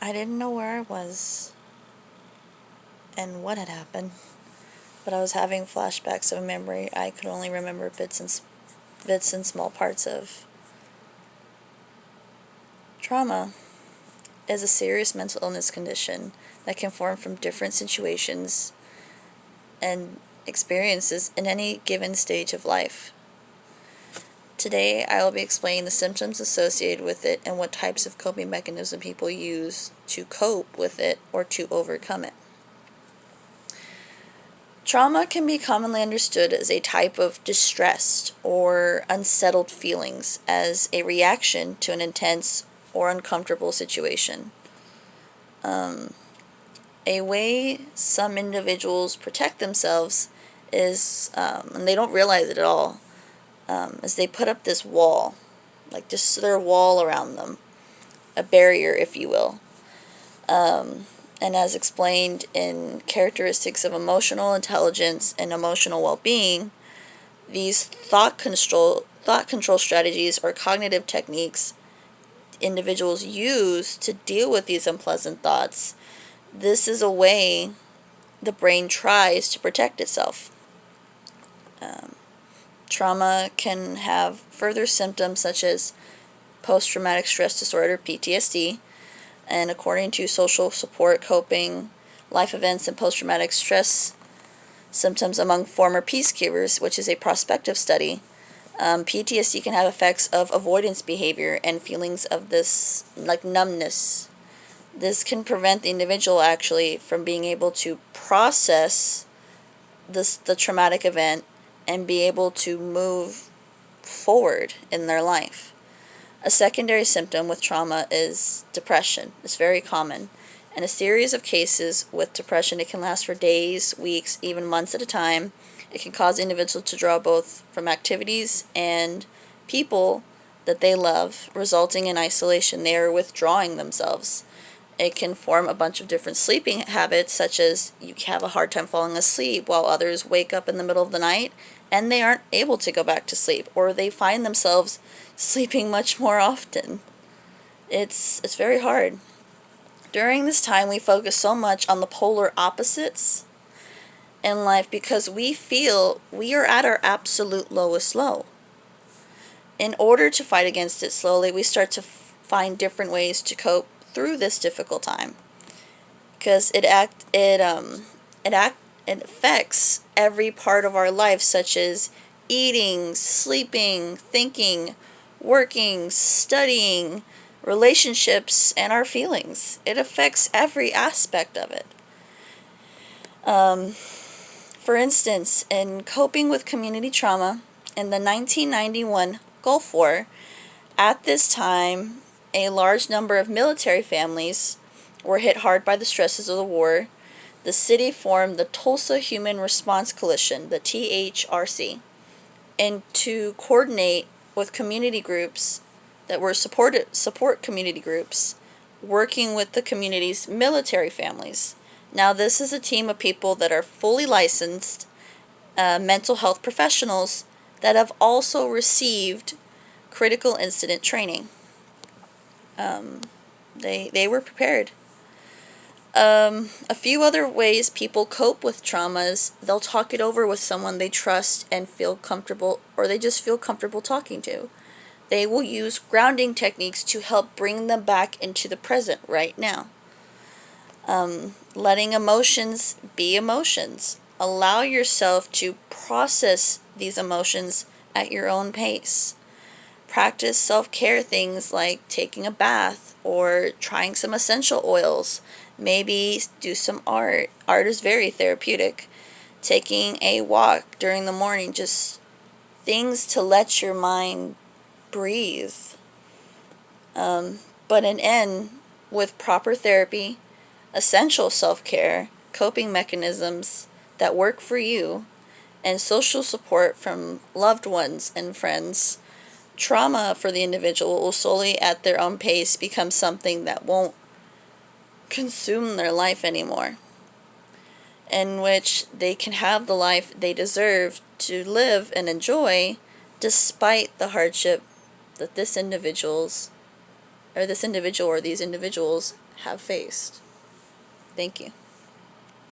I didn't know where I was and what had happened, but I was having flashbacks of a memory I could only remember bits and small parts of. Trauma is a serious mental illness condition that can form from different situations and experiences in any given stage of life. Today, I will be explaining the symptoms associated with it and what types of coping mechanism people use to cope with it or to overcome it. Trauma can be commonly understood as a type of distressed or unsettled feelings as a reaction to an intense or uncomfortable situation. A way some individuals protect themselves is, and they don't realize it at all, is they put up this wall, like just their wall around them, a barrier, if you will. And as explained in Characteristics of Emotional Intelligence and Emotional Well-Being, these thought control strategies or cognitive techniques individuals use to deal with these unpleasant thoughts. This is a way the brain tries to protect itself. Trauma can have further symptoms such as post-traumatic stress disorder, PTSD, and according to Social Support Coping, Life Events, and Post-Traumatic Stress Symptoms among Former Peacekeepers, which is a prospective study, PTSD can have effects of avoidance behavior and feelings of this, like numbness. This can prevent the individual actually from being able to process the traumatic event and be able to move forward in their life. A secondary symptom with trauma is depression. It's very common. In a series of cases with depression, it can last for days, weeks, even months at a time. It can cause the individual to draw both from activities and people that they love, resulting in isolation. They are withdrawing themselves. It can form a bunch of different sleeping habits, such as you have a hard time falling asleep, while others wake up in the middle of the night and they aren't able to go back to sleep, or they find themselves sleeping much more often. It's very hard. During this time, we focus so much on the polar opposites in life because we feel we are at our absolute lowest low. In order to fight against it slowly, we start to find different ways to cope through this difficult time, because it affects every part of our life, such as eating, sleeping, thinking, working, studying, relationships, and our feelings. It affects every aspect of it. For instance, in coping with community trauma in the 1991 Gulf War, at this time, a large number of military families were hit hard by the stresses of the war. The city formed the Tulsa Human Response Coalition, the THRC, and to coordinate with community groups that were support community groups working with the community's military families. Now, this is a team of people that are fully licensed mental health professionals that have also received critical incident training. They were prepared. A few other ways people cope with traumas: they'll talk it over with someone they trust and feel comfortable, or they just feel comfortable talking to. They will use grounding techniques to help bring them back into the present right now. Letting emotions be emotions. Allow yourself to process these emotions at your own pace. Practice self-care things like taking a bath or trying some essential oils. Maybe do some art. Art is very therapeutic. Taking a walk during the morning, just things to let your mind breathe. But an end with proper therapy, essential self-care, coping mechanisms that work for you, and social support from loved ones and friends. Trauma for the individual will slowly, at their own pace, become something that won't consume their life anymore, in which they can have the life they deserve to live and enjoy despite the hardship that this individual's or this individual or these individuals have faced. Thank you.